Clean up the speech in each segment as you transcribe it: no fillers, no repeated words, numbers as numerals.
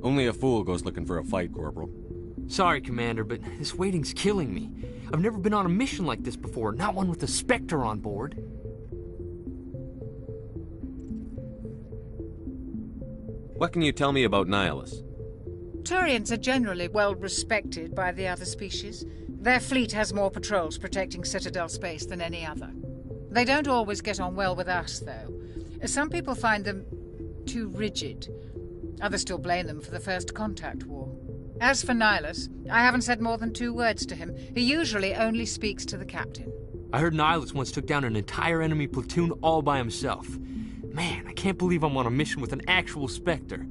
Only a fool goes looking for a fight, Corporal. Sorry, Commander, but this waiting's killing me. I've never been on a mission like this before, not one with a Spectre on board. What can you tell me about Nihilus? Turians are generally well respected by the other species. Their fleet has more patrols protecting Citadel space than any other. They don't always get on well with us, though. Some people find them too rigid. Others still blame them for the First Contact War. As for Nihilus, I haven't said more than 2 words to him. He usually only speaks to the captain. I heard Nihilus once took down an entire enemy platoon all by himself. Man, I can't believe I'm on a mission with an actual Spectre.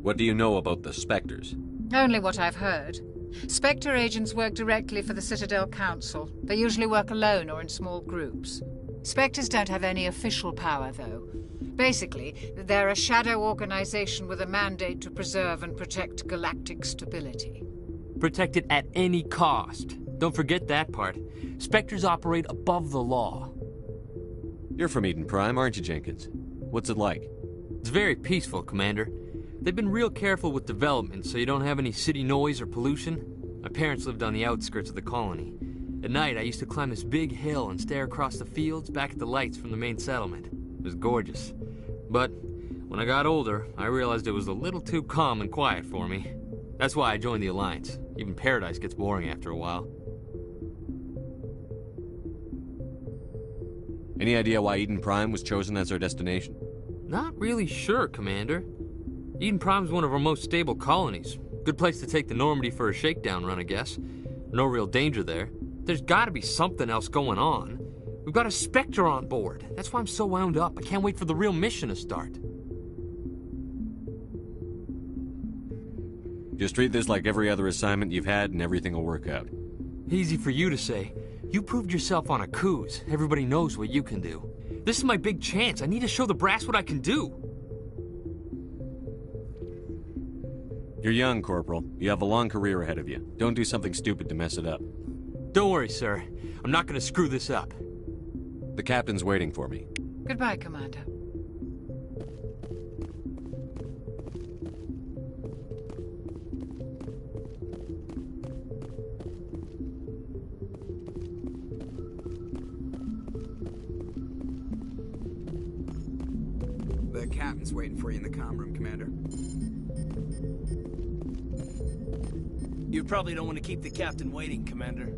What do you know about the Spectres? Only what I've heard. Spectre agents work directly for the Citadel Council. They usually work alone or in small groups. Spectres don't have any official power, though. Basically, they're a shadow organization with a mandate to preserve and protect galactic stability. Protect it at any cost. Don't forget that part. Spectres operate above the law. You're from Eden Prime, aren't you, Jenkins? What's it like? It's very peaceful, Commander. They've been real careful with development, so you don't have any city noise or pollution. My parents lived on the outskirts of the colony. At night, I used to climb this big hill and stare across the fields back at the lights from the main settlement. It was gorgeous. But when I got older, I realized it was a little too calm and quiet for me. That's why I joined the Alliance. Even Paradise gets boring after a while. Any idea why Eden Prime was chosen as our destination? Not really sure, Commander. Eden Prime's one of our most stable colonies. Good place to take the Normandy for a shakedown run, I guess. No real danger there. There's gotta be something else going on. We've got a Spectre on board. That's why I'm so wound up. I can't wait for the real mission to start. Just treat this like every other assignment you've had and everything will work out. Easy for you to say. You proved yourself on a cruise. Everybody knows what you can do. This is my big chance. I need to show the brass what I can do. You're young, Corporal. You have a long career ahead of you. Don't do something stupid to mess it up. Don't worry, sir. I'm not gonna screw this up. The captain's waiting for me. Goodbye, Commander. The captain's waiting for you in the comm room, Commander. You probably don't want to keep the captain waiting, Commander.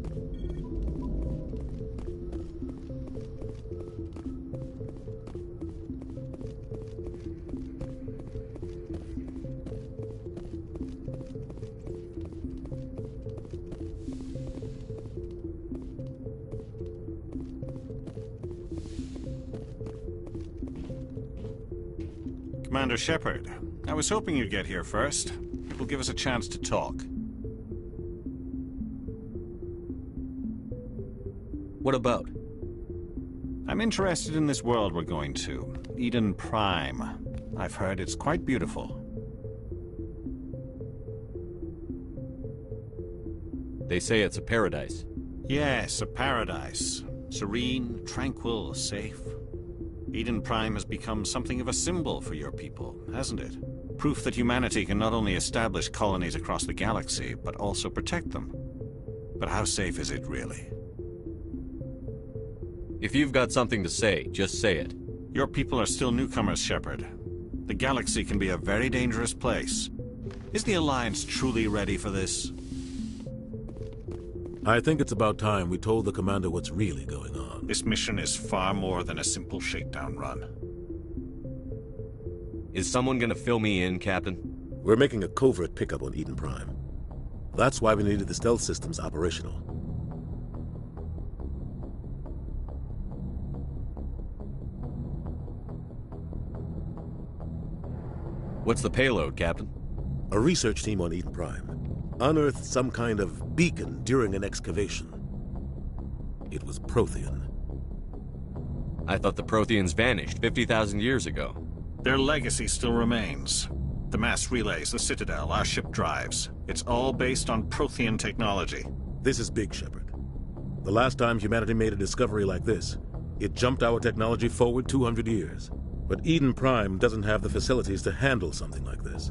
Commander Shepard, I was hoping you'd get here first. It will give us a chance to talk. What about? I'm interested in this world we're going to, Eden Prime. I've heard it's quite beautiful. They say it's a paradise. Yes, a paradise. Serene, tranquil, safe. Eden Prime has become something of a symbol for your people, hasn't it? Proof that humanity can not only establish colonies across the galaxy, but also protect them. But how safe is it, really? If you've got something to say, just say it. Your people are still newcomers, Shepard. The galaxy can be a very dangerous place. Is the Alliance truly ready for this? I think it's about time we told the Commander what's really going on. This mission is far more than a simple shakedown run. Is someone gonna fill me in, Captain? We're making a covert pickup on Eden Prime. That's why we needed the stealth systems operational. What's the payload, Captain? A research team on Eden Prime unearthed some kind of beacon during an excavation. It was Prothean. I thought the Protheans vanished 50,000 years ago. Their legacy still remains. The mass relays, the Citadel, our ship drives. It's all based on Prothean technology. This is big, Shepard. The last time humanity made a discovery like this, it jumped our technology forward 200 years. But Eden Prime doesn't have the facilities to handle something like this.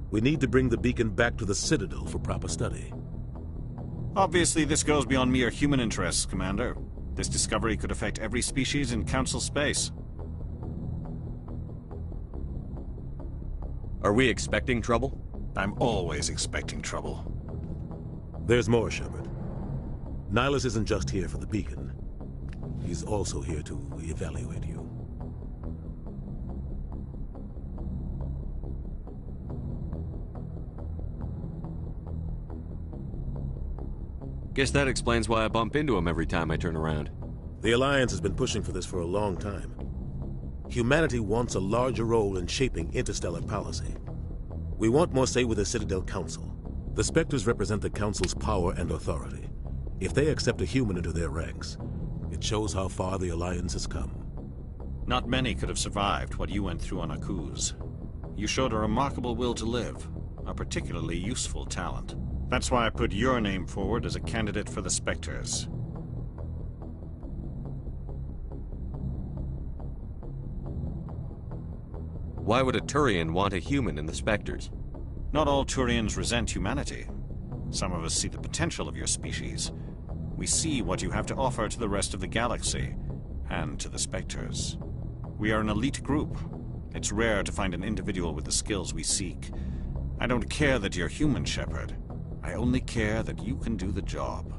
We need to bring the beacon back to the Citadel for proper study. Obviously, this goes beyond mere human interests, Commander. This discovery could affect every species in Council space. Are we expecting trouble? I'm always expecting trouble. There's more, Shepard. Nihilus isn't just here for the beacon. He's also here to evaluate you. Guess that explains why I bump into him every time I turn around. The Alliance has been pushing for this for a long time. Humanity wants a larger role in shaping interstellar policy. We want more say with the Citadel Council. The Spectres represent the Council's power and authority. If they accept a human into their ranks, it shows how far the Alliance has come. Not many could have survived what you went through on Akuz. You showed a remarkable will to live, a particularly useful talent. That's why I put your name forward as a candidate for the Spectres. Why would a Turian want a human in the Spectres? Not all Turians resent humanity. Some of us see the potential of your species. We see what you have to offer to the rest of the galaxy, and to the Spectres. We are an elite group. It's rare to find an individual with the skills we seek. I don't care that you're human, Shepard. I only care that you can do the job.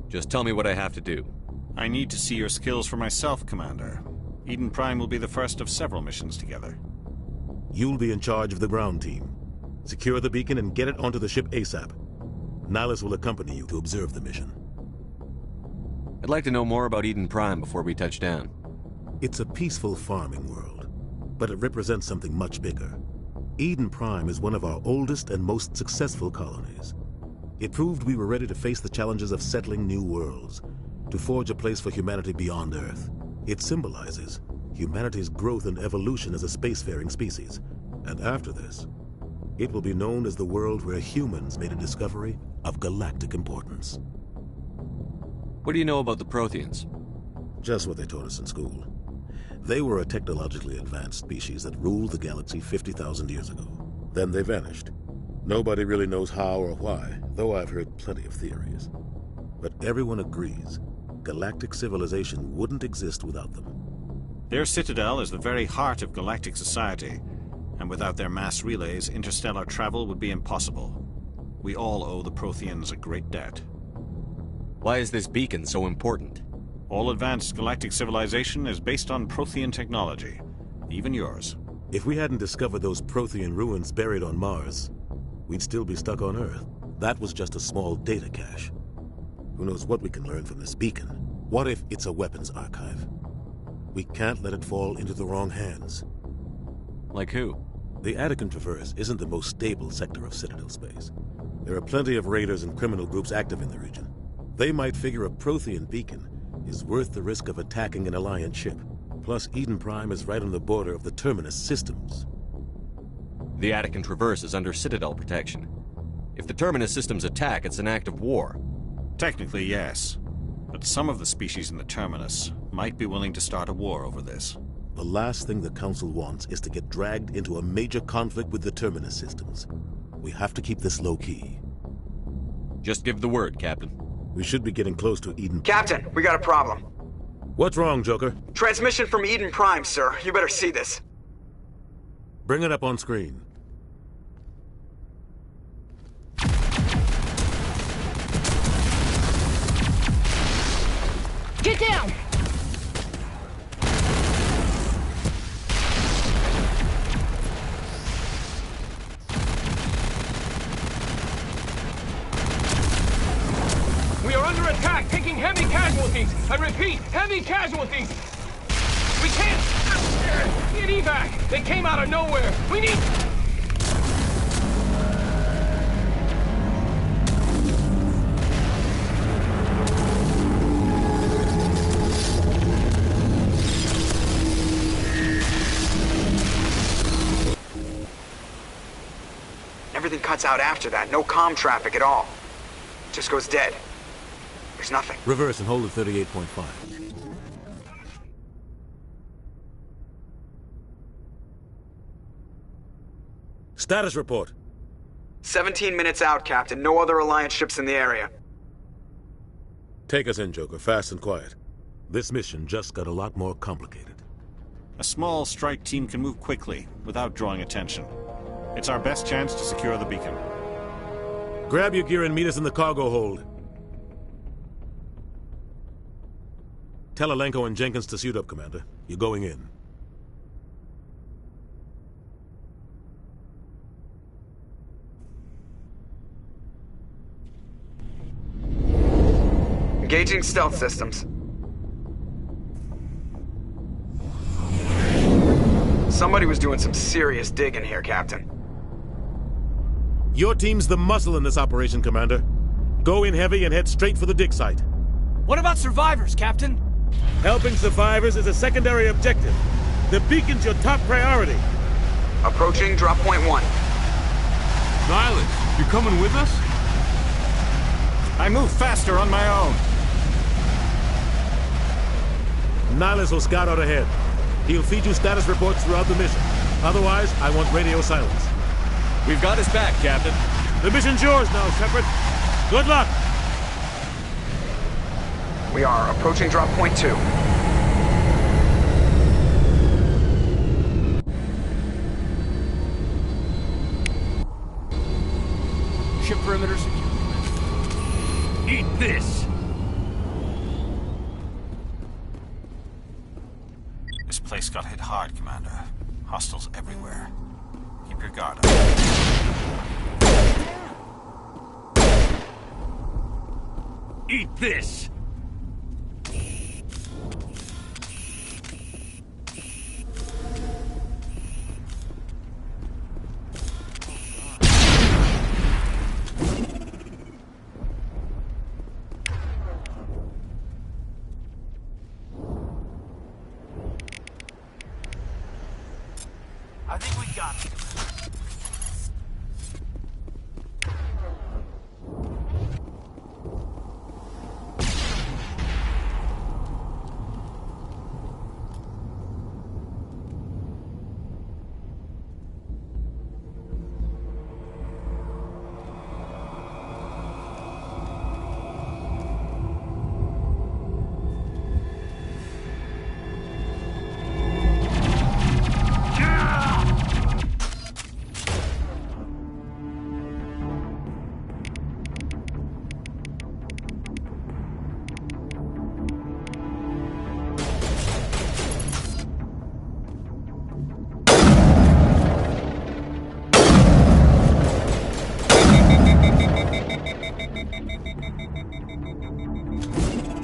Just tell me what I have to do. I need to see your skills for myself, Commander. Eden Prime will be the first of several missions together. You'll be in charge of the ground team. Secure the beacon and get it onto the ship ASAP. Nihilus will accompany you to observe the mission. I'd like to know more about Eden Prime before we touch down. It's a peaceful farming world, but it represents something much bigger. Eden Prime is one of our oldest and most successful colonies. It proved we were ready to face the challenges of settling new worlds, to forge a place for humanity beyond Earth. It symbolizes humanity's growth and evolution as a spacefaring species. And after this, it will be known as the world where humans made a discovery of galactic importance. What do you know about the Protheans? Just what they taught us in school. They were a technologically advanced species that ruled the galaxy 50,000 years ago. Then they vanished. Nobody really knows how or why, though I've heard plenty of theories. But everyone agrees galactic civilization wouldn't exist without them. Their citadel is the very heart of galactic society, and without their mass relays, interstellar travel would be impossible. We all owe the Protheans a great debt. Why is this beacon so important? All advanced galactic civilization is based on Prothean technology, even yours. If we hadn't discovered those Prothean ruins buried on Mars, we'd still be stuck on Earth. That was just a small data cache. Who knows what we can learn from this beacon? What if it's a weapons archive? We can't let it fall into the wrong hands. Like who? The Attican Traverse isn't the most stable sector of Citadel space. There are plenty of raiders and criminal groups active in the region. They might figure a Prothean beacon is worth the risk of attacking an Alliance ship. Plus, Eden Prime is right on the border of the Terminus systems. The Attican Traverse is under Citadel protection. If the Terminus systems attack, it's an act of war. Technically, yes. But some of the species in the Terminus might be willing to start a war over this. The last thing the Council wants is to get dragged into a major conflict with the Terminus systems. We have to keep this low-key. Just give the word, Captain. We should be getting close to Eden... Captain, we got a problem. What's wrong, Joker? Transmission from Eden Prime, sir. You better see this. Bring it up on screen. Get down! We are under attack, taking heavy casualties. I repeat, heavy casualties. We can't get evac. They came out of nowhere. We need... Everything cuts out after that. No comm traffic at all. Just goes dead. There's nothing. Reverse and hold at 38.5. Status report. 17 minutes out, Captain. No other Alliance ships in the area. Take us in, Joker, fast and quiet. This mission just got a lot more complicated. A small strike team can move quickly, without drawing attention. It's our best chance to secure the beacon. Grab your gear and meet us in the cargo hold. Tell Alenko and Jenkins to suit up, Commander. You're going in. Engaging stealth systems. Somebody was doing some serious digging here, Captain. Your team's the muscle in this operation, Commander. Go in heavy and head straight for the dig site. What about survivors, Captain? Helping survivors is a secondary objective. The beacon's your top priority. Approaching drop point 1. Nihlus, you coming with us? I move faster on my own. Nihlus will scout out ahead. He'll feed you status reports throughout the mission. Otherwise, I want radio silence. We've got his back, Captain. The mission's yours now, Shepard. Good luck! We are approaching drop point 2. Ship perimeter secure. Eat this! This place got hit hard, Commander. Hostiles everywhere. Keep your guard up. Eat this! I think we got it.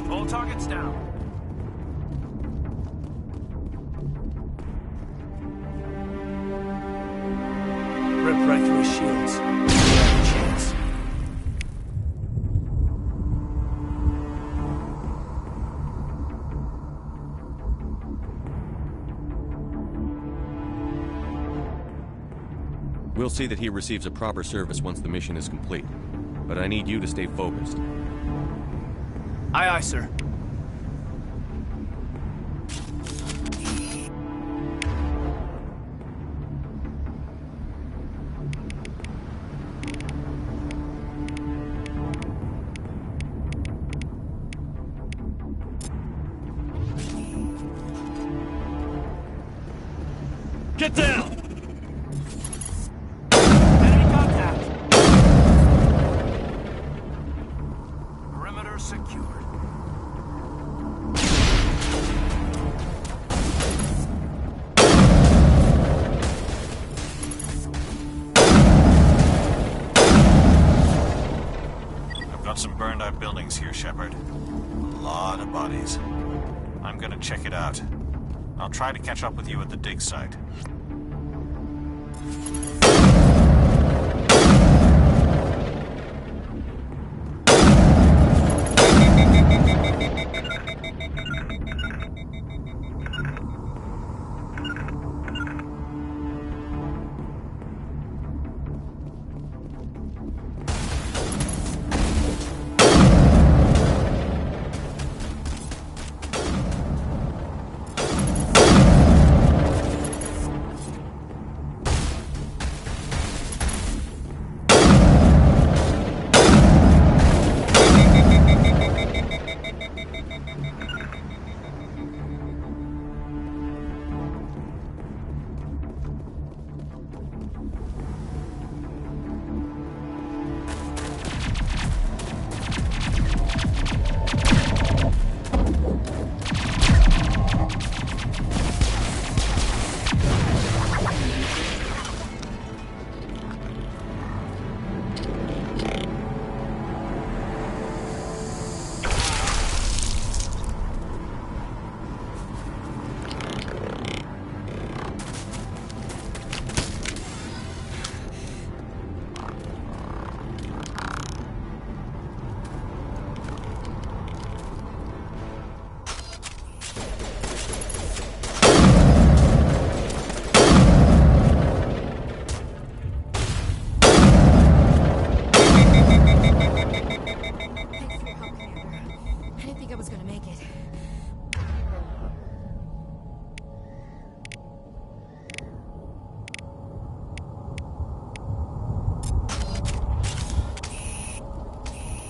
All targets down. Rip right through his shields. Chance. We'll see that he receives a proper service once the mission is complete. But I need you to stay focused. Aye, aye, sir. Get down! Enemy contact. Perimeter secured. I've got some burned out buildings here, Shepard. A lot of bodies. I'm gonna check it out. I'll try to catch up with you at the dig site.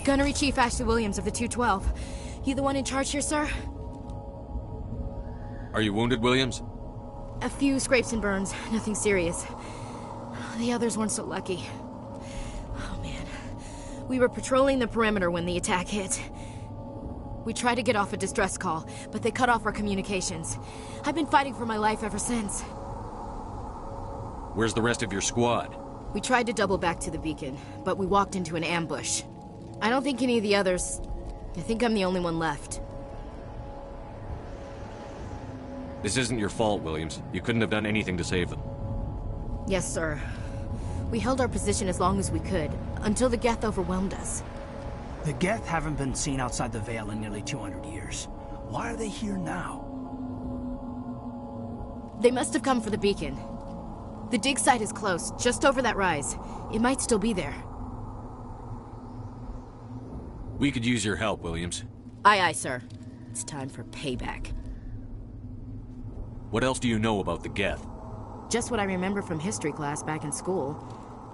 Gunnery Chief Ashley Williams of the 212. You the one in charge here, sir? Are you wounded, Williams? A few scrapes and burns, nothing serious. The others weren't so lucky. Oh man. We were patrolling the perimeter when the attack hit. We tried to get off a distress call, but they cut off our communications. I've been fighting for my life ever since. Where's the rest of your squad? We tried to double back to the beacon, but we walked into an ambush. I don't think any of the others... I think I'm the only one left. This isn't your fault, Williams. You couldn't have done anything to save them. Yes, sir. We held our position as long as we could, until the Geth overwhelmed us. The Geth haven't been seen outside the Veil in nearly 200 years. Why are they here now? They must have come for the beacon. The dig site is close, just over that rise. It might still be there. We could use your help, Williams. Aye, aye, sir. It's time for payback. What else do you know about the Geth? Just what I remember from history class back in school.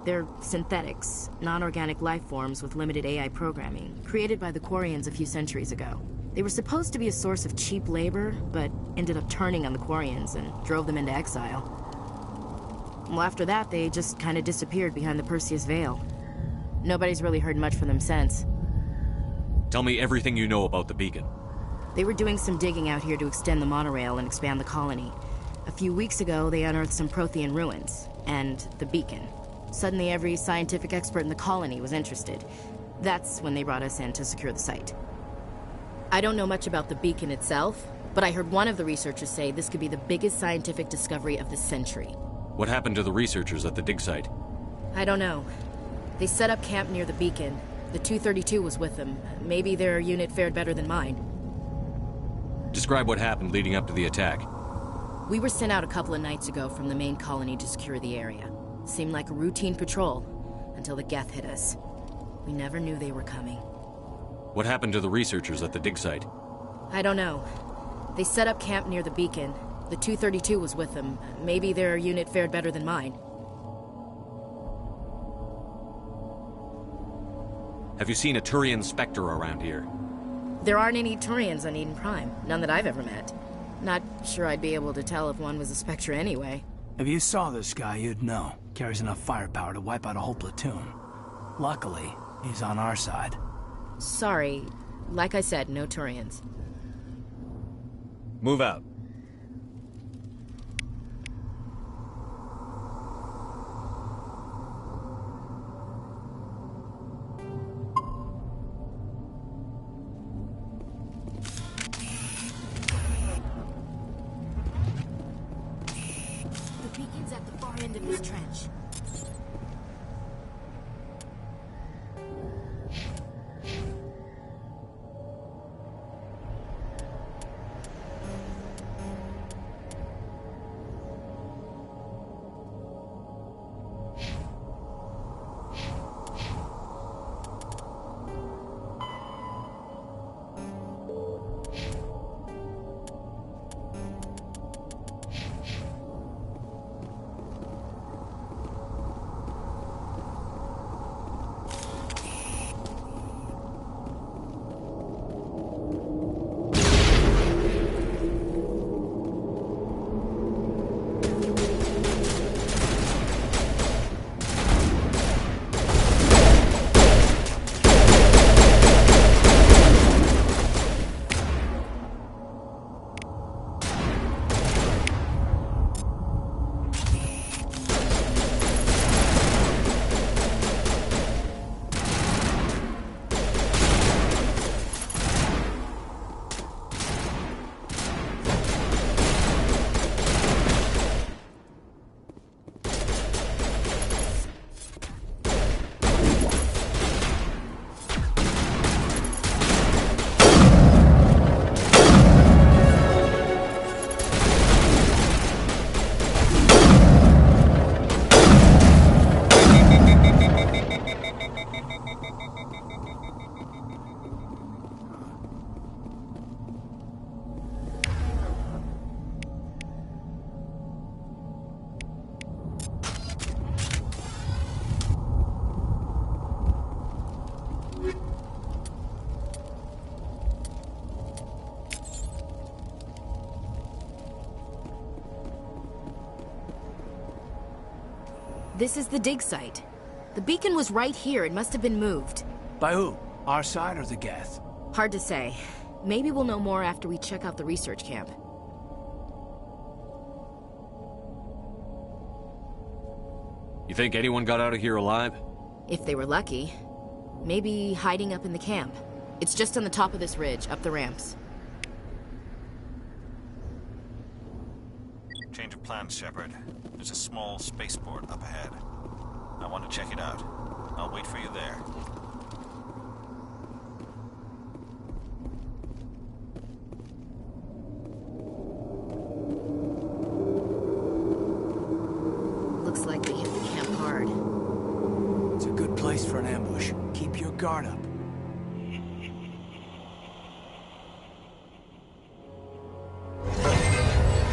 They're synthetics, non-organic life forms with limited AI programming, created by the Quarians a few centuries ago. They were supposed to be a source of cheap labor, but ended up turning on the Quarians and drove them into exile. Well, after that, they just kind of disappeared behind the Perseus Veil. Nobody's really heard much from them since. Tell me everything you know about the beacon. They were doing some digging out here to extend the monorail and expand the colony. A few weeks ago, they unearthed some Prothean ruins, and the beacon. Suddenly, every scientific expert in the colony was interested. That's when they brought us in to secure the site. I don't know much about the beacon itself, but I heard one of the researchers say this could be the biggest scientific discovery of the century. What happened to the researchers at the dig site? I don't know. They set up camp near the beacon. The 232 was with them. Maybe their unit fared better than mine. Describe what happened leading up to the attack. We were sent out a couple of nights ago from the main colony to secure the area. Seemed like a routine patrol, until the Geth hit us. We never knew they were coming. What happened to the researchers at the dig site? I don't know. They set up camp near the beacon. The 232 was with them. Maybe their unit fared better than mine. Have you seen a Turian Spectre around here? There aren't any Turians on Eden Prime. None that I've ever met. Not sure I'd be able to tell if one was a Spectre anyway. If you saw this guy, you'd know. Carries enough firepower to wipe out a whole platoon. Luckily, he's on our side. Sorry. Like I said, no Turians. Move out. The beacon's at the far end of this trench. This is the dig site. The beacon was right here. It must have been moved. By who? Our side or the Geth? Hard to say. Maybe we'll know more after we check out the research camp. You think anyone got out of here alive? If they were lucky. Maybe hiding up in the camp. It's just on the top of this ridge, up the ramps. Change of plans, Shepard. There's a small spaceport up ahead. I want to check it out. I'll wait for you there. Looks like they hit the camp hard. It's a good place for an ambush. Keep your guard up.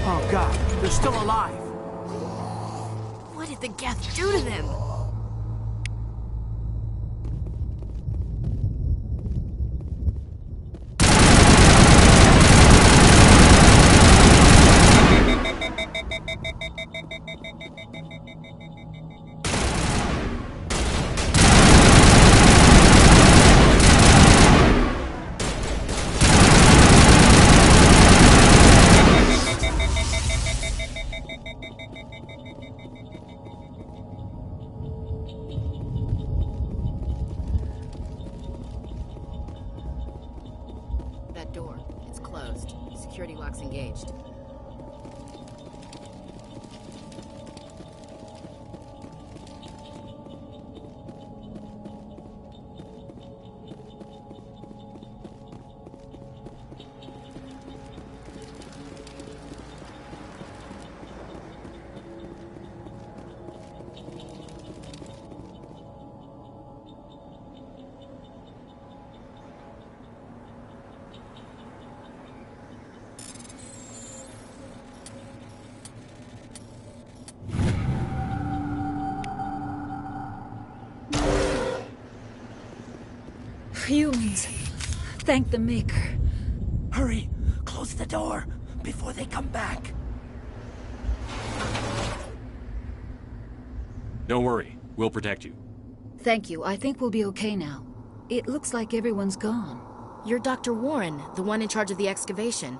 Oh god, they're still alive! What did the Geth do to them? That door, it's closed. Security lock's engaged. Humans. Thank the Maker. Hurry! Close the door before they come back. Don't worry. We'll protect you. Thank you. I think we'll be okay now. It looks like everyone's gone. You're Dr. Warren, the one in charge of the excavation.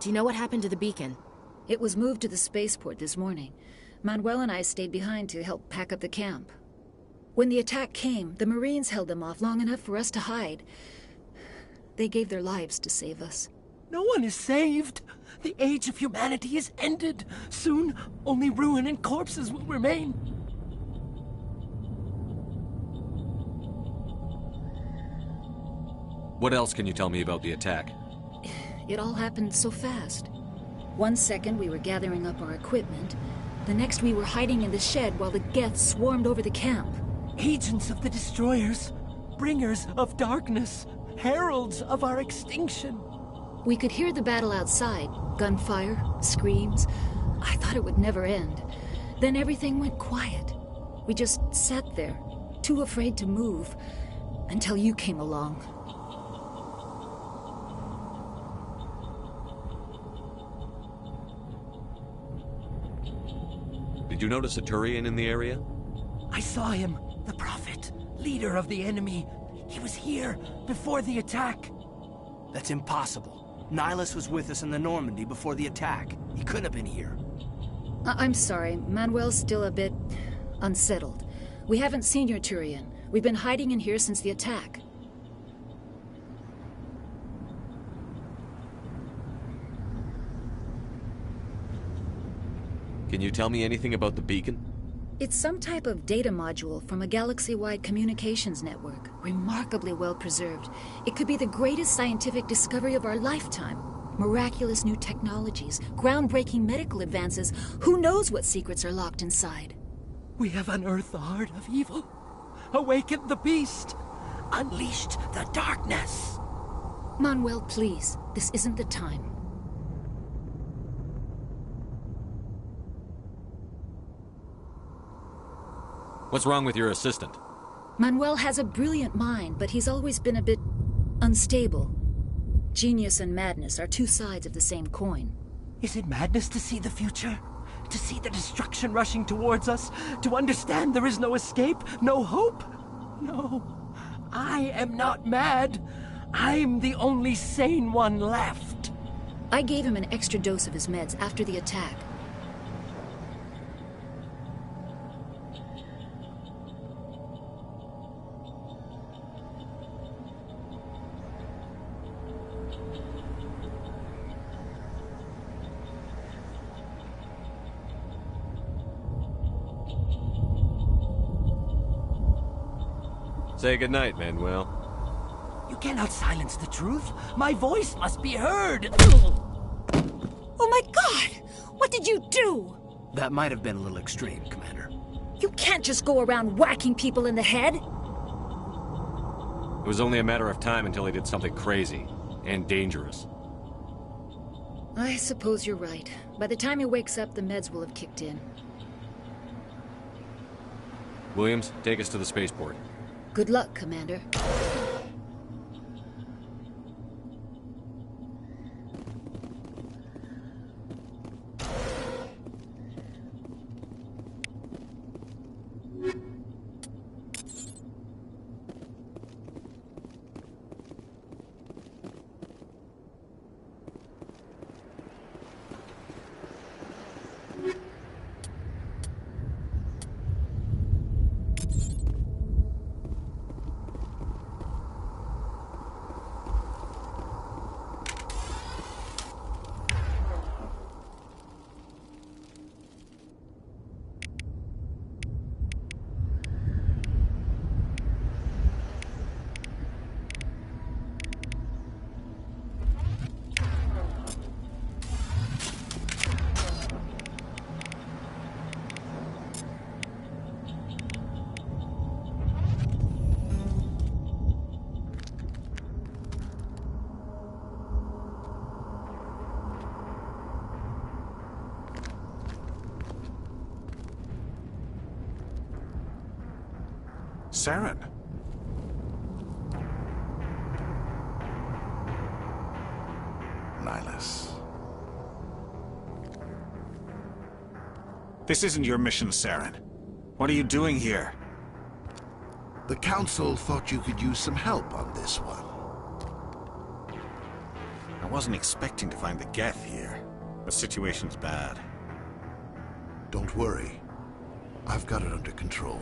Do you know what happened to the beacon? It was moved to the spaceport this morning. Manuel and I stayed behind to help pack up the camp. When the attack came, the Marines held them off long enough for us to hide. They gave their lives to save us. No one is saved. The age of humanity is ended. Soon, only ruin and corpses will remain. What else can you tell me about the attack? It all happened so fast. 1 second we were gathering up our equipment. The next we were hiding in the shed while the Geth swarmed over the camp. Agents of the Destroyers, bringers of darkness, heralds of our extinction. We could hear the battle outside. Gunfire, screams. I thought it would never end. Then everything went quiet. We just sat there, too afraid to move, until you came along. Did you notice a Turian in the area? I saw him, the Prophet, leader of the enemy. He was here before the attack. That's impossible. Nihilus was with us in the Normandy before the attack. He couldn't have been here. I'm sorry. Manuel's still a bit unsettled. We haven't seen your Turian. We've been hiding in here since the attack. Can you tell me anything about the beacon? It's some type of data module from a galaxy-wide communications network. Remarkably well preserved. It could be the greatest scientific discovery of our lifetime. Miraculous new technologies, groundbreaking medical advances. Who knows what secrets are locked inside? We have unearthed the heart of evil, awakened the beast, unleashed the darkness. Manuel, please. This isn't the time. What's wrong with your assistant? Manuel has a brilliant mind, but he's always been a bit unstable. Genius and madness are two sides of the same coin. Is it madness to see the future? To see the destruction rushing towards us? To understand there is no escape? No hope? No. I am not mad. I'm the only sane one left. I gave him an extra dose of his meds after the attack. Say goodnight, Manuel. You cannot silence the truth. My voice must be heard. Oh my God! What did you do? That might have been a little extreme, Commander. You can't just go around whacking people in the head. It was only a matter of time until he did something crazy and dangerous. I suppose you're right. By the time he wakes up, the meds will have kicked in. Williams, take us to the spaceport. Good luck, Commander. Saren. Nihlus. This isn't your mission, Saren. What are you doing here? The Council thought you could use some help on this one. I wasn't expecting to find the Geth here. The situation's bad. Don't worry. I've got it under control.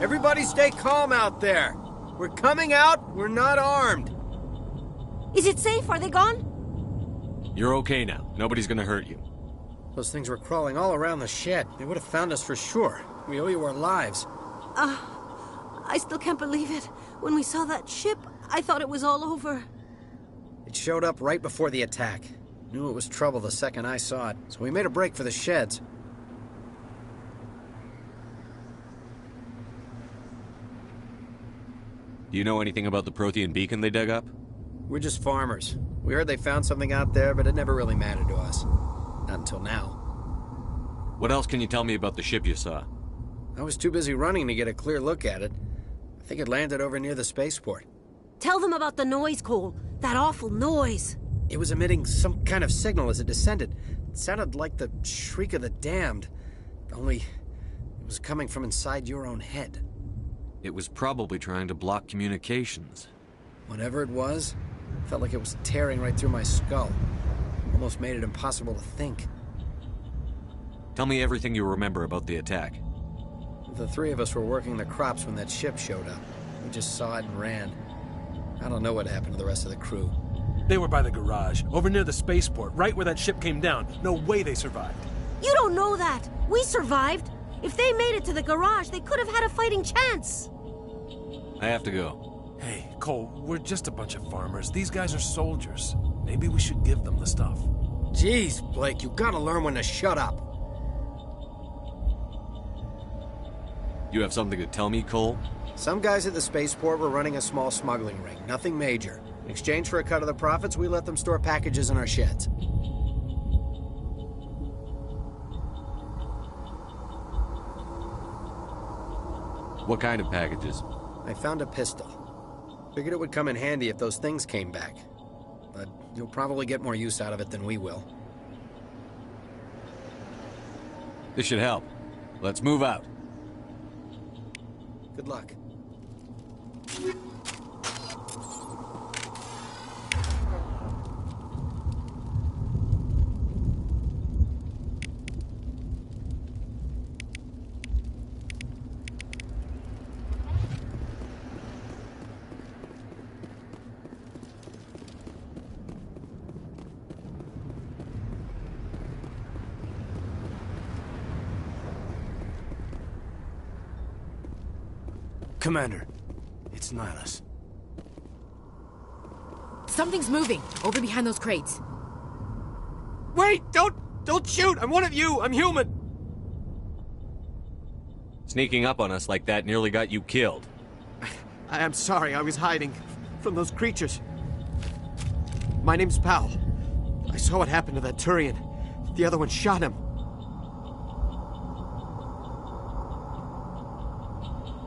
Everybody stay calm out there. We're coming out, we're not armed. Is it safe? Are they gone? You're okay now. Nobody's gonna hurt you. Those things were crawling all around the shed. They would have found us for sure. We owe you our lives. I still can't believe it. When we saw that ship, I thought it was all over. It showed up right before the attack. Knew it was trouble the second I saw it, so we made a break for the sheds. Do you know anything about the Prothean beacon they dug up? We're just farmers. We heard they found something out there, but it never really mattered to us. Not until now. What else can you tell me about the ship you saw? I was too busy running to get a clear look at it. I think it landed over near the spaceport. Tell them about the noise, Cole. That awful noise. It was emitting some kind of signal as it descended. It sounded like the shriek of the damned. Only it was coming from inside your own head. It was probably trying to block communications. Whatever it was, it felt like it was tearing right through my skull. Almost made it impossible to think. Tell me everything you remember about the attack. The three of us were working the crops when that ship showed up. We just saw it and ran. I don't know what happened to the rest of the crew. They were by the garage, over near the spaceport, right where that ship came down. No way they survived. You don't know that. We survived. If they made it to the garage, they could have had a fighting chance. I have to go. Hey, Cole, we're just a bunch of farmers. These guys are soldiers. Maybe we should give them the stuff. Jeez, Blake, you gotta learn when to shut up. You have something to tell me, Cole? Some guys at the spaceport were running a small smuggling ring, nothing major. In exchange for a cut of the profits, we let them store packages in our sheds. What kind of packages? I found a pistol. Figured it would come in handy if those things came back. But you'll probably get more use out of it than we will. This should help. Let's move out. Good luck. Commander, it's Nihilus. Something's moving, over behind those crates. Wait! Don't shoot! I'm one of you! I'm human! Sneaking up on us like that nearly got you killed. I'm sorry, I was hiding from those creatures. My name's Powell. I saw what happened to that Turian. The other one shot him.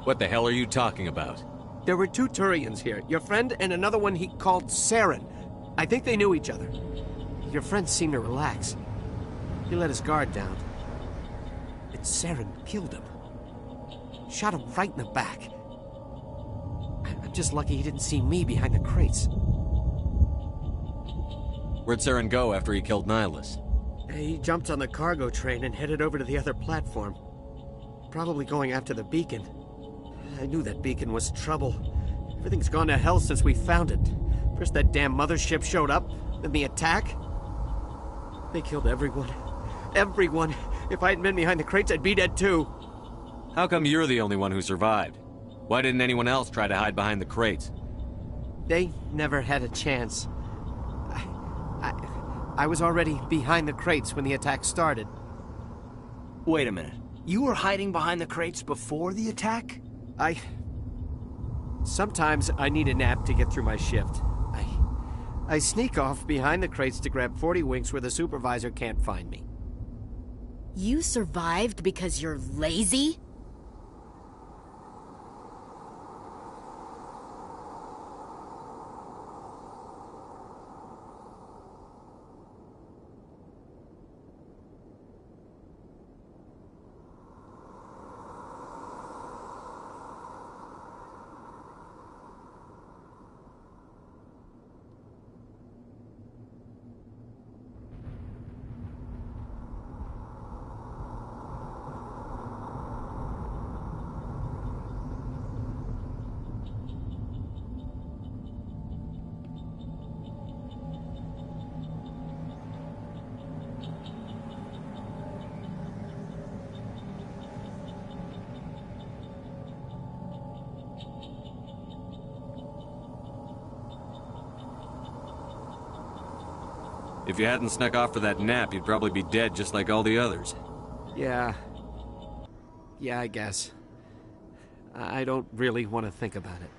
What the hell are you talking about? There were two Turians here. Your friend and another one he called Saren. I think they knew each other. Your friend seemed to relax. He let his guard down. And Saren killed him. Shot him right in the back. I'm just lucky he didn't see me behind the crates. Where'd Saren go after he killed Nihilus? He jumped on the cargo train and headed over to the other platform. Probably going after the beacon. I knew that beacon was trouble. Everything's gone to hell since we found it. First that damn mothership showed up, then the attack. They killed everyone. Everyone. If I hadn't been behind the crates, I'd be dead too. How come you're the only one who survived? Why didn't anyone else try to hide behind the crates? They never had a chance. I was already behind the crates when the attack started. Wait a minute. You were hiding behind the crates before the attack? Sometimes I need a nap to get through my shift. I sneak off behind the crates to grab 40 winks where the supervisor can't find me. You survived because you're lazy? If you hadn't snuck off for that nap, you'd probably be dead just like all the others. Yeah, I guess. I don't really want to think about it.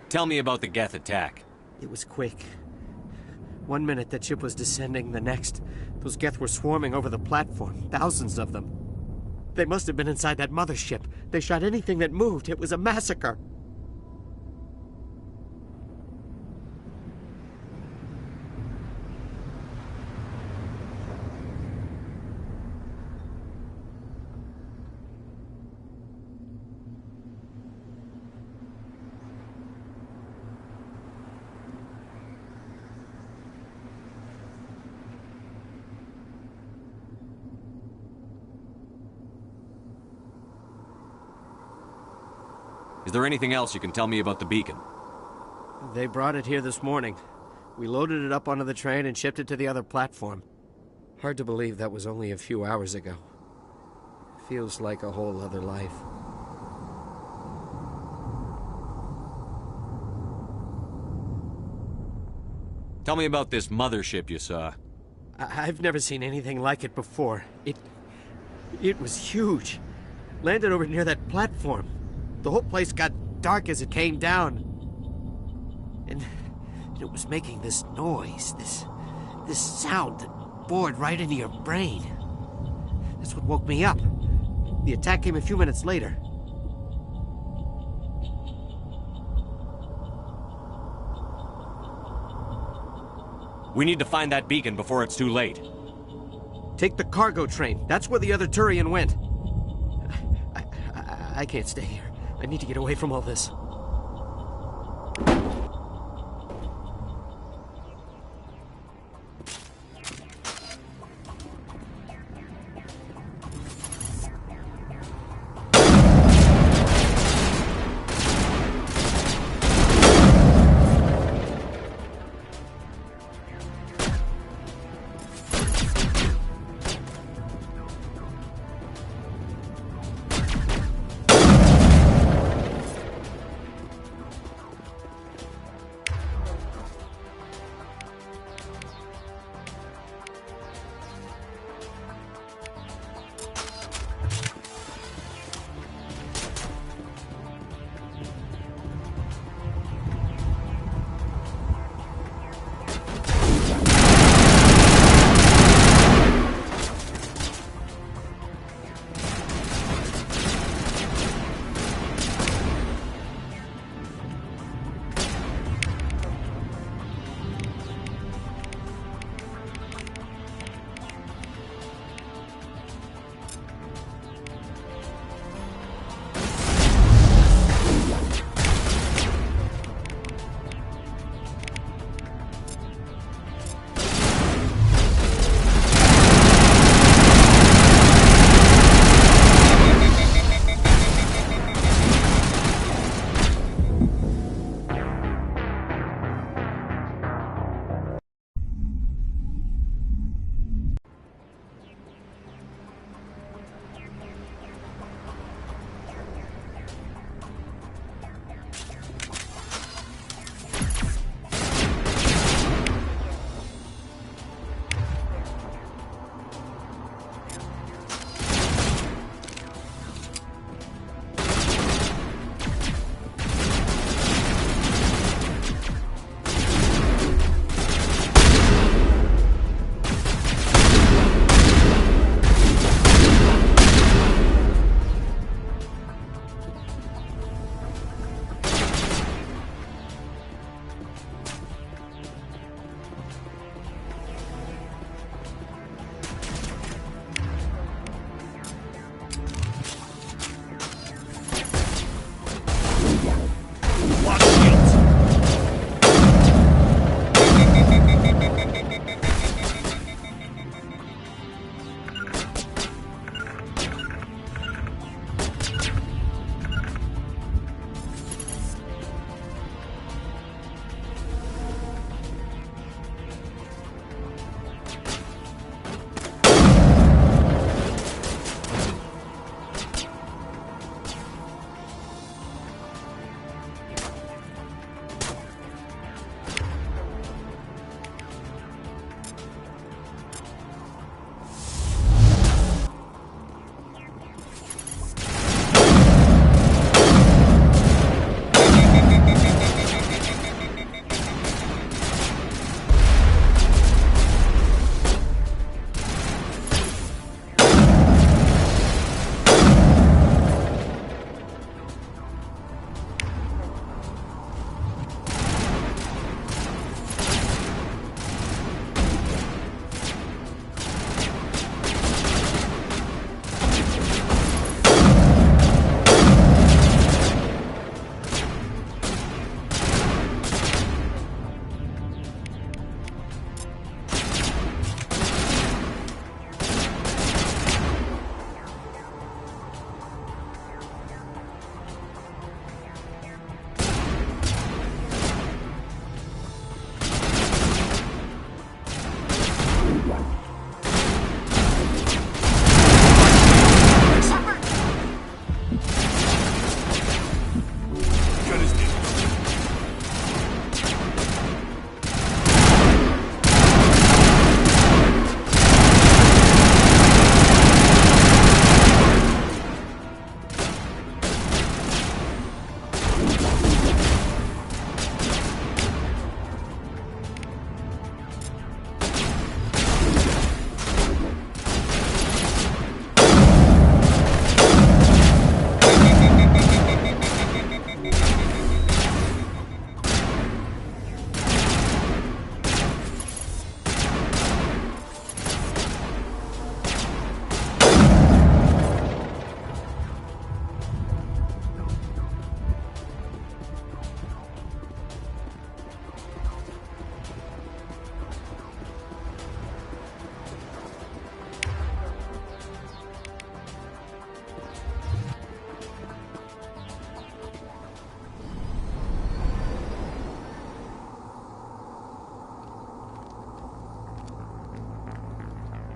Tell me about the Geth attack. It was quick. One minute that ship was descending, the next, those Geth were swarming over the platform, thousands of them. They must have been inside that mothership. They shot anything that moved. It was a massacre. Is there anything else you can tell me about the beacon? They brought it here this morning. We loaded it up onto the train and shipped it to the other platform. Hard to believe that was only a few hours ago. Feels like a whole other life. Tell me about this mothership you saw. I've never seen anything like it before. It was huge. Landed over near that platform. The whole place got dark as it came down. And it was making this noise, this sound that bored right into your brain. That's what woke me up. The attack came a few minutes later. We need to find that beacon before it's too late. Take the cargo train. That's where the other Turian went. I can't stay here. I need to get away from all this.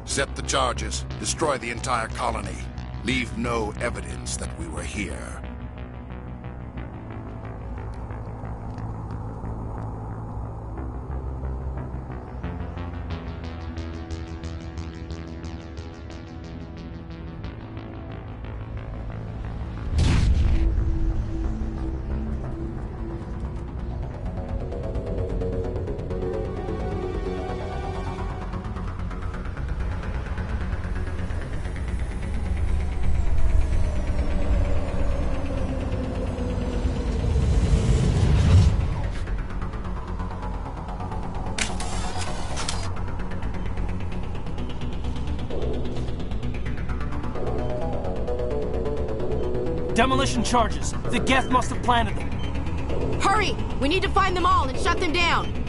Set the charges. Destroy the entire colony. Leave no evidence that we were here. Demolition charges. The Geth must have planted them. Hurry! We need to find them all and shut them down!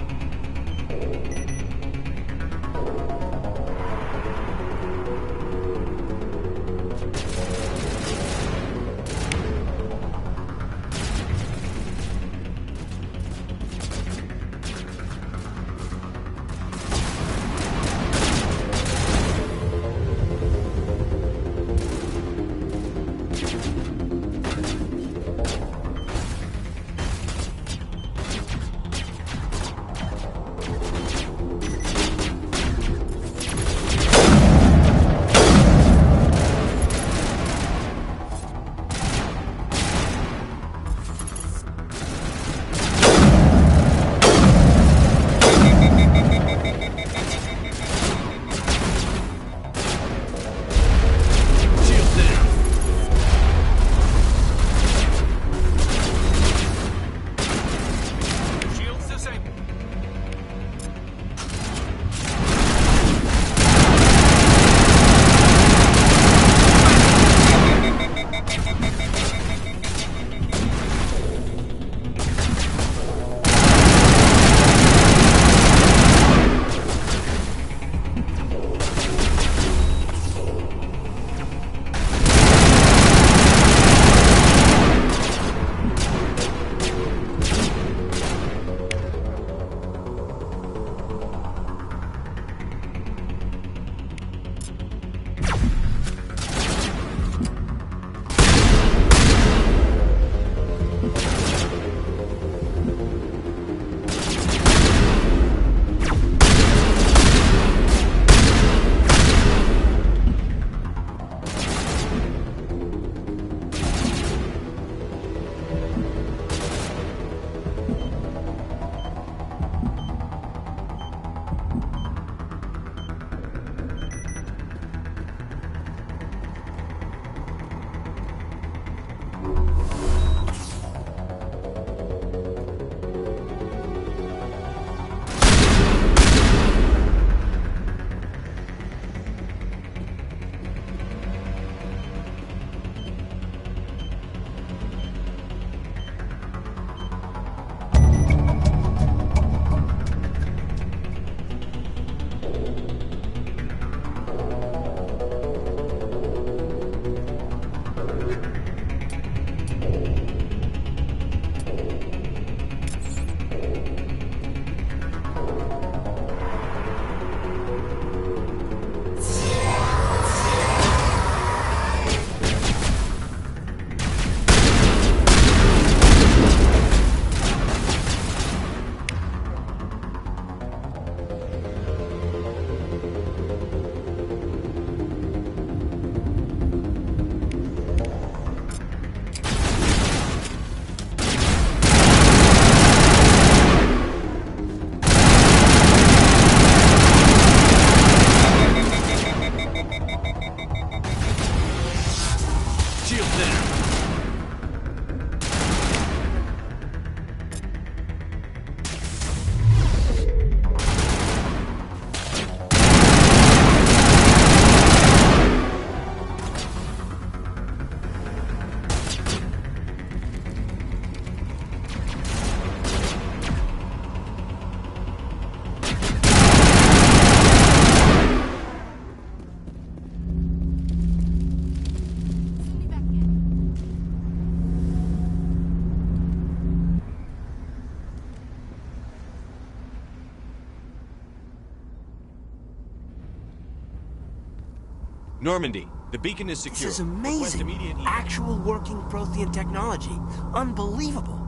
Normandy, the beacon is secure. This is amazing. Actual working Prothean technology. Unbelievable.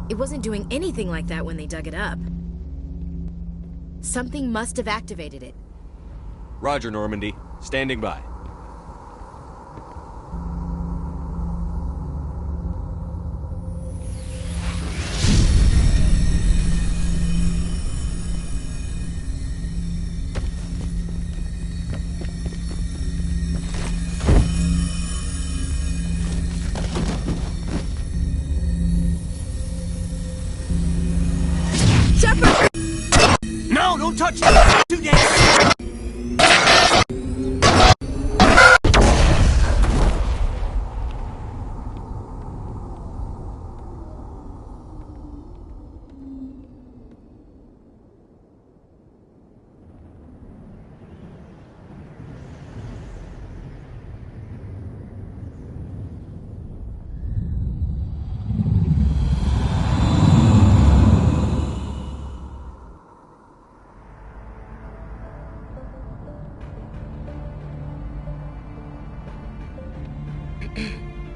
It wasn't doing anything like that when they dug it up. Something must have activated it. Roger, Normandy. Standing by. No, don't touch it! Too dangerous!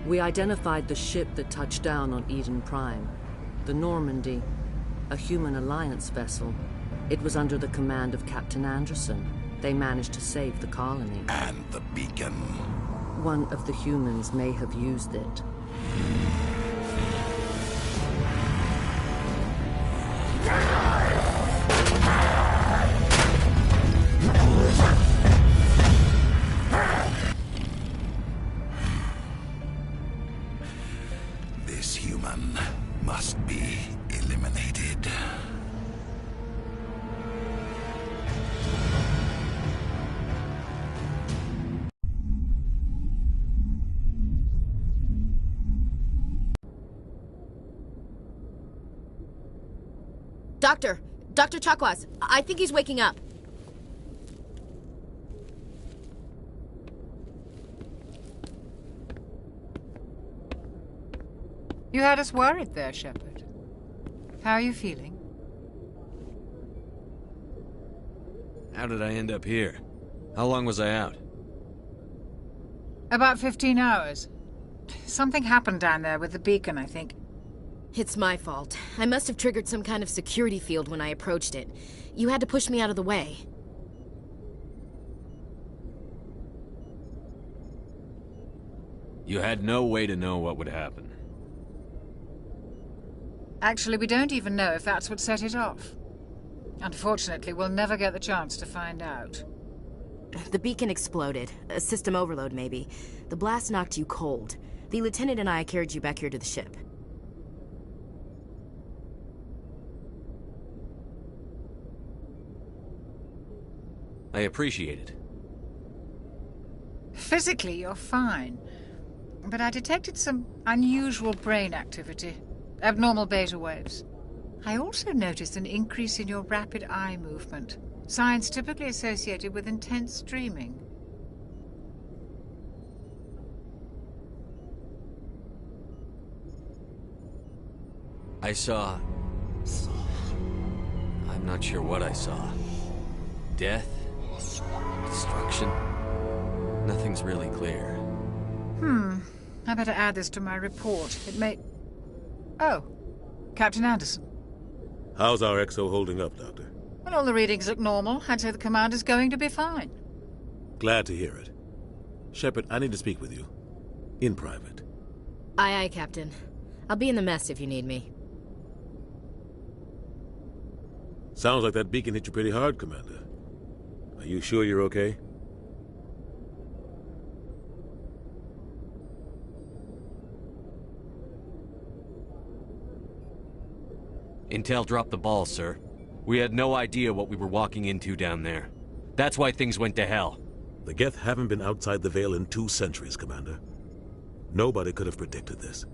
We identified the ship that touched down on Eden Prime. The Normandy, a human alliance vessel. It was under the command of Captain Anderson. They managed to save the colony. And the beacon. One of the humans may have used it. This human must be eliminated. Dr. Chakwas, I think he's waking up. You had us worried there, Shepard. How are you feeling? How did I end up here? How long was I out? About 15 hours. Something happened down there with the beacon, I think. It's my fault. I must have triggered some kind of security field when I approached it. You had to push me out of the way. You had no way to know what would happen. Actually, we don't even know if that's what set it off. Unfortunately, we'll never get the chance to find out. The beacon exploded. A system overload, maybe. The blast knocked you cold. The lieutenant and I carried you back here to the ship. I appreciate it. Physically, you're fine. But I detected some unusual brain activity. Abnormal beta waves. I also noticed an increase in your rapid eye movement. Signs typically associated with intense dreaming. I saw... I'm not sure what I saw. Death? Destruction? Nothing's really clear. I better add this to my report. It may... Oh, Captain Anderson. How's our XO holding up, Doctor? Well, all the readings look normal. I'd say the commander's going to be fine. Glad to hear it. Shepard, I need to speak with you. In private. Aye, aye, Captain. I'll be in the mess if you need me. Sounds like that beacon hit you pretty hard, Commander. Are you sure you're okay? Intel dropped the ball, sir. We had no idea what we were walking into down there. That's why things went to hell. The Geth haven't been outside the Veil in 2 centuries, Commander. Nobody could have predicted this.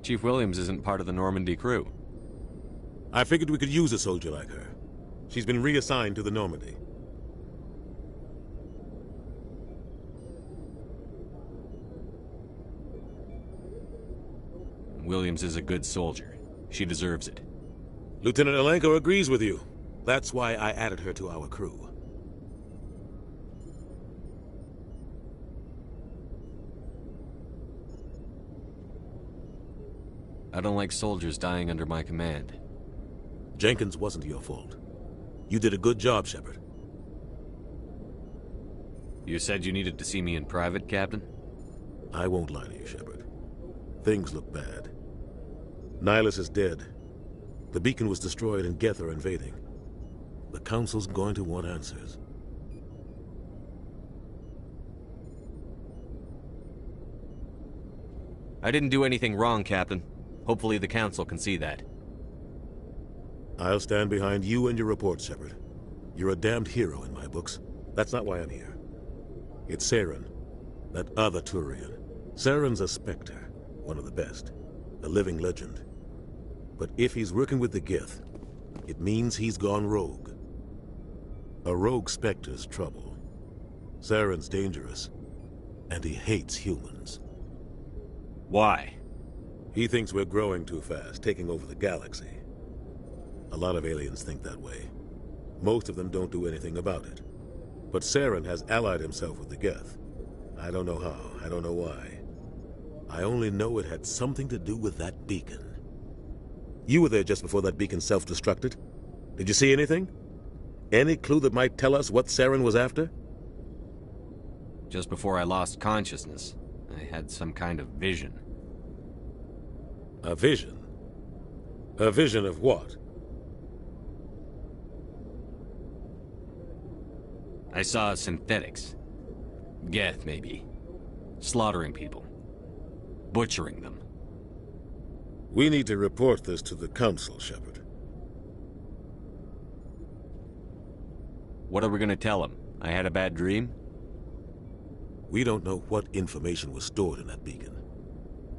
Chief Williams isn't part of the Normandy crew. I figured we could use a soldier like her. She's been reassigned to the Normandy. Williams is a good soldier. She deserves it. Lieutenant Alenko agrees with you. That's why I added her to our crew. I don't like soldiers dying under my command. Jenkins wasn't your fault. You did a good job, Shepard. You said you needed to see me in private, Captain? I won't lie to you, Shepard. Things look bad. Nihilus is dead. The beacon was destroyed and Geth are invading. The Council's going to want answers. I didn't do anything wrong, Captain. Hopefully the Council can see that. I'll stand behind you and your report, Shepard. You're a damned hero in my books. That's not why I'm here. It's Saren, that other Turian. Saren's a Spectre, one of the best. A living legend. But if he's working with the Geth, it means he's gone rogue. A rogue Spectre's trouble. Saren's dangerous, and he hates humans. Why? He thinks we're growing too fast, taking over the galaxy. A lot of aliens think that way. Most of them don't do anything about it. But Saren has allied himself with the Geth. I don't know how, I don't know why. I only know it had something to do with that beacon. You were there just before that beacon self-destructed. Did you see anything? Any clue that might tell us what Saren was after? Just before I lost consciousness, I had some kind of vision. A vision? A vision of what? I saw synthetics. Geth, maybe. Slaughtering people. Butchering them. We need to report this to the Council, Shepard. What are we gonna tell them? I had a bad dream? We don't know what information was stored in that beacon.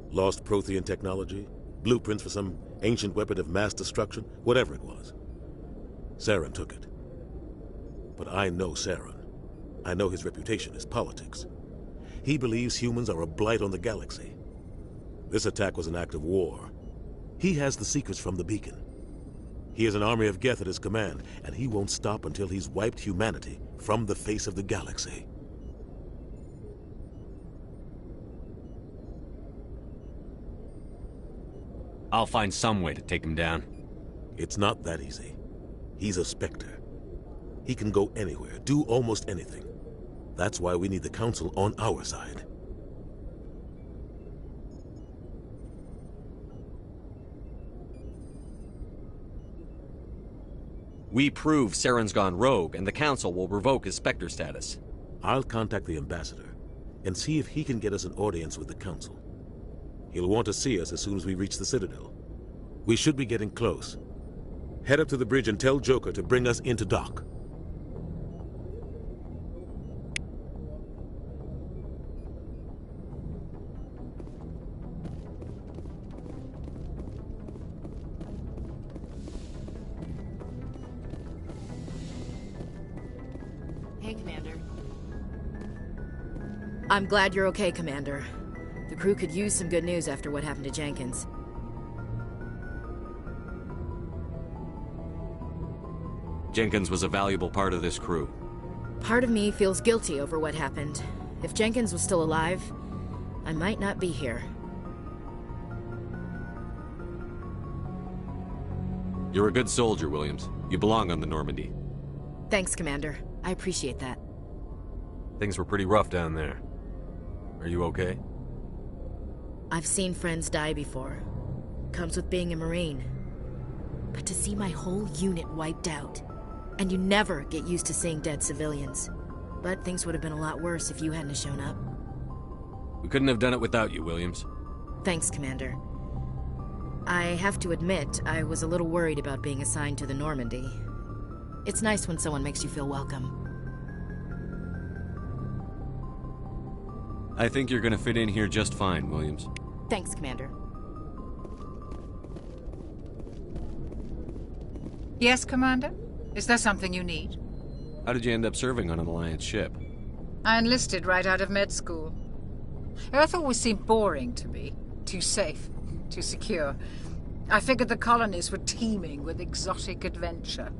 Lost Prothean technology? Blueprints for some ancient weapon of mass destruction? Whatever it was. Saren took it. But I know Saren. I know his reputation is politics. He believes humans are a blight on the galaxy. This attack was an act of war. He has the secrets from the beacon. He has an army of Geth at his command, and he won't stop until he's wiped humanity from the face of the galaxy. I'll find some way to take him down. It's not that easy. He's a Spectre. He can go anywhere, do almost anything. That's why we need the Council on our side. We prove Saren's gone rogue, and the Council will revoke his Spectre status. I'll contact the Ambassador, and see if he can get us an audience with the Council. He'll want to see us as soon as we reach the Citadel. We should be getting close. Head up to the bridge and tell Joker to bring us into dock. Hey, Commander. I'm glad you're okay, Commander. The crew could use some good news after what happened to Jenkins. Jenkins was a valuable part of this crew. Part of me feels guilty over what happened. If Jenkins was still alive, I might not be here. You're a good soldier, Williams. You belong on the Normandy. Thanks, Commander. I appreciate that. Things were pretty rough down there. Are you okay? I've seen friends die before. Comes with being a Marine. But to see my whole unit wiped out, and you never get used to seeing dead civilians. But things would have been a lot worse if you hadn't shown up. We couldn't have done it without you, Williams. Thanks, Commander. I have to admit, I was a little worried about being assigned to the Normandy. It's nice when someone makes you feel welcome. I think you're gonna fit in here just fine, Williams. Thanks, Commander. Yes, Commander? Is there something you need? How did you end up serving on an Alliance ship? I enlisted right out of med school. Earth always seemed boring to me. Too safe, too secure. I figured the colonies were teeming with exotic adventure.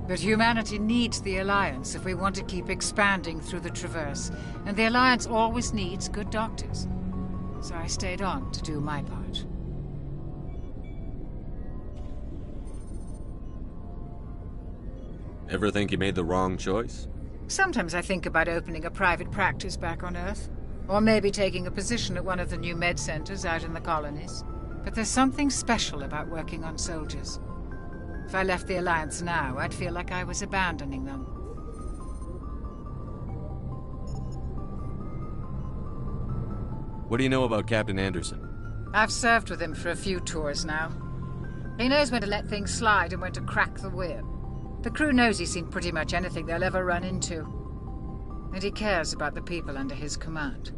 But humanity needs the Alliance if we want to keep expanding through the Traverse, and the Alliance always needs good doctors. So I stayed on to do my part. Ever think you made the wrong choice? Sometimes I think about opening a private practice back on Earth, or maybe taking a position at one of the new med centers out in the colonies. But there's something special about working on soldiers. If I left the Alliance now, I'd feel like I was abandoning them. What do you know about Captain Anderson? I've served with him for a few tours now. He knows when to let things slide and when to crack the whip. The crew knows he's seen pretty much anything they'll ever run into. And he cares about the people under his command.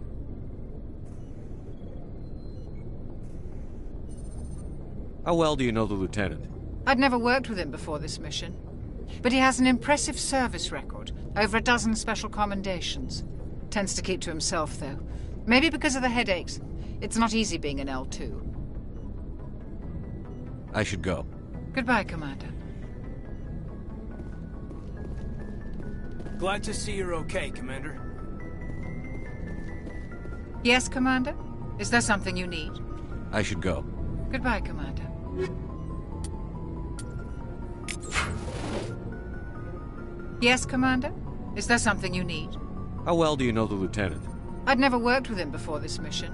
How well do you know the Lieutenant? I'd never worked with him before this mission. But he has an impressive service record, over a dozen special commendations. Tends to keep to himself, though. Maybe because of the headaches. It's not easy being an L2. I should go. Goodbye, Commander. Glad to see you're okay, Commander. Yes, Commander? Is there something you need? I should go. Goodbye, Commander. Yes, Commander? Is there something you need? How well do you know the Lieutenant? I'd never worked with him before this mission.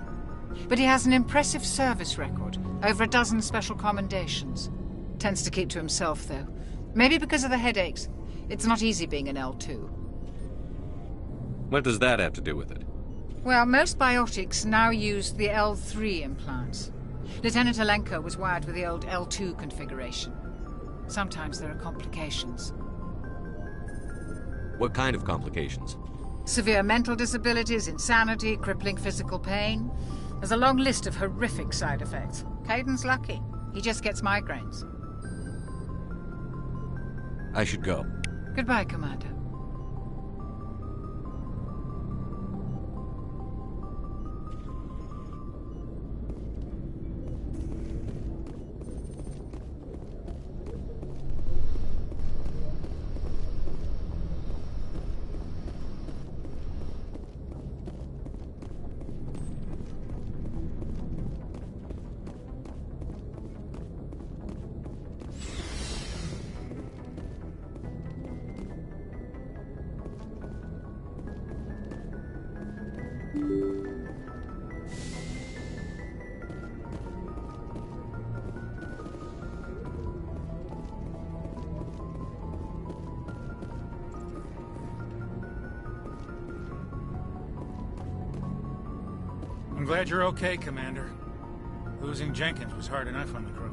But he has an impressive service record, over a dozen special commendations. Tends to keep to himself, though. Maybe because of the headaches. It's not easy being an L2. What does that have to do with it? Well, most biotics now use the L3 implants. Lieutenant Alenko was wired with the old L2 configuration. Sometimes there are complications. What kind of complications? Severe mental disabilities, insanity, crippling physical pain. There's a long list of horrific side effects. Kaiden's lucky. He just gets migraines. I should go. Goodbye, Commander. I'm glad you're okay, Commander. Losing Jenkins was hard enough on the crew.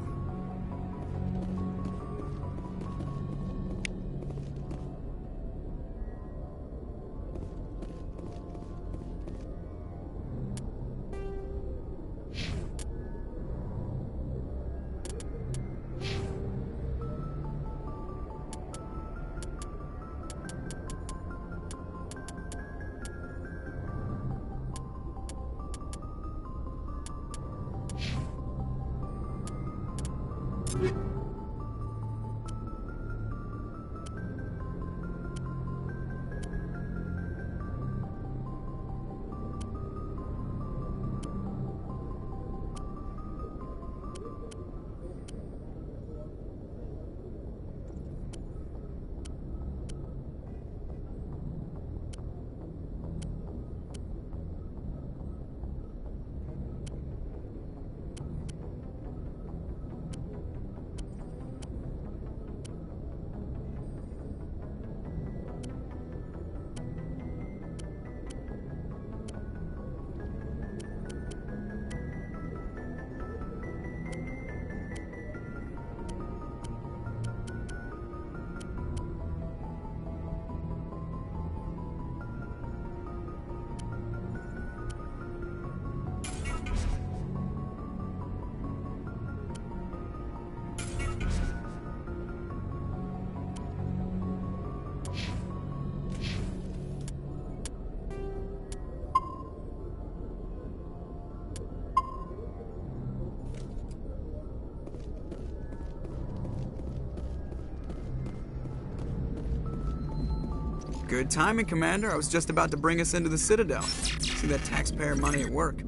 Good timing, Commander. I was just about to bring us into the Citadel. See that taxpayer money at work.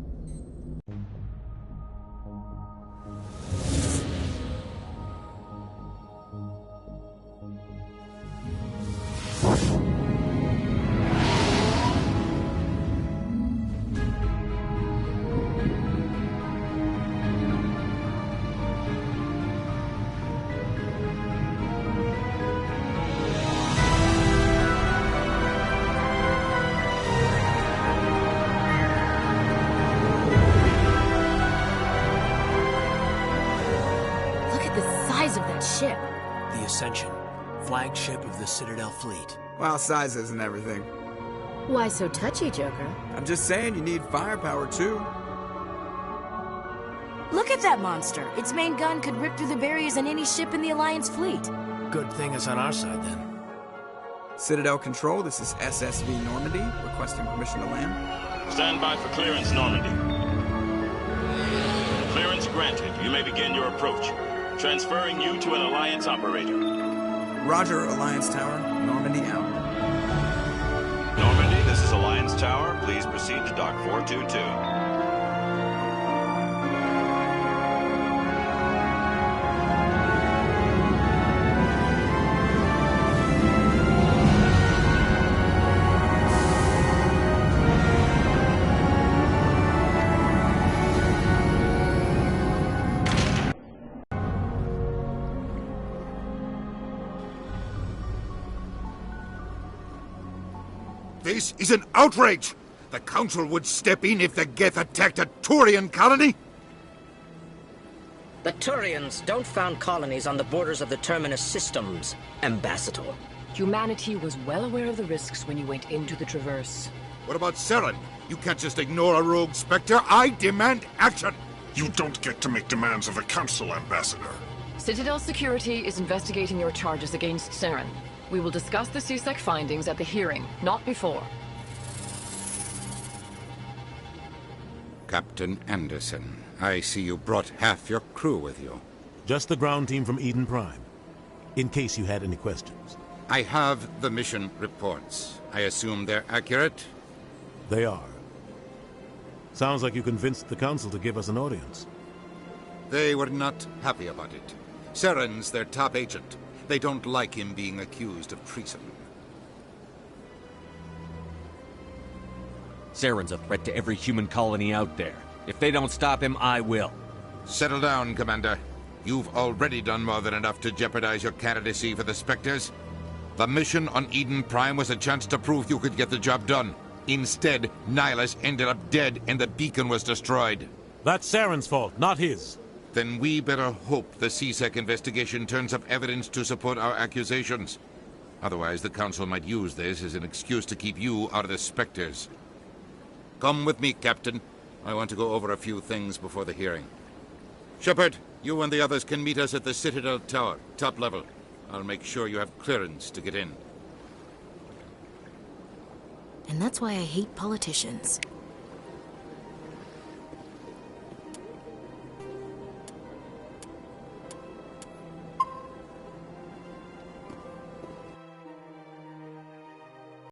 Ship. The Ascension, flagship of the Citadel fleet. Well, size isn't everything. Why so touchy, Joker? I'm just saying you need firepower, too. Look at that monster. Its main gun could rip through the barriers in any ship in the Alliance fleet. Good thing it's on our side, then. Citadel Control, this is SSV Normandy, requesting permission to land. Stand by for clearance, Normandy. Clearance granted. You may begin your approach. Transferring you to an Alliance operator. Roger, Alliance Tower. Normandy out. Normandy, this is Alliance Tower. Please proceed to Dock 422. This is an outrage! The Council would step in if the Geth attacked a Turian colony? The Turians don't found colonies on the borders of the Terminus systems, Ambassador. Humanity was well aware of the risks when you went into the Traverse. What about Saren? You can't just ignore a rogue Spectre. I demand action! You don't get to make demands of the Council, Ambassador. Citadel Security is investigating your charges against Saren. We will discuss the CSEC findings at the hearing, not before. Captain Anderson, I see you brought half your crew with you. Just the ground team from Eden Prime, in case you had any questions. I have the mission reports. I assume they're accurate? They are. Sounds like you convinced the Council to give us an audience. They were not happy about it. Saren's their top agent. They don't like him being accused of treason. Saren's a threat to every human colony out there. If they don't stop him, I will. Settle down, Commander. You've already done more than enough to jeopardize your candidacy for the Spectres. The mission on Eden Prime was a chance to prove you could get the job done. Instead, Nihilus ended up dead and the beacon was destroyed. That's Saren's fault, not his. Then we better hope the CSEC investigation turns up evidence to support our accusations. Otherwise, the Council might use this as an excuse to keep you out of the Spectres. Come with me, Captain. I want to go over a few things before the hearing. Shepard, you and the others can meet us at the Citadel Tower, top level. I'll make sure you have clearance to get in. And that's why I hate politicians.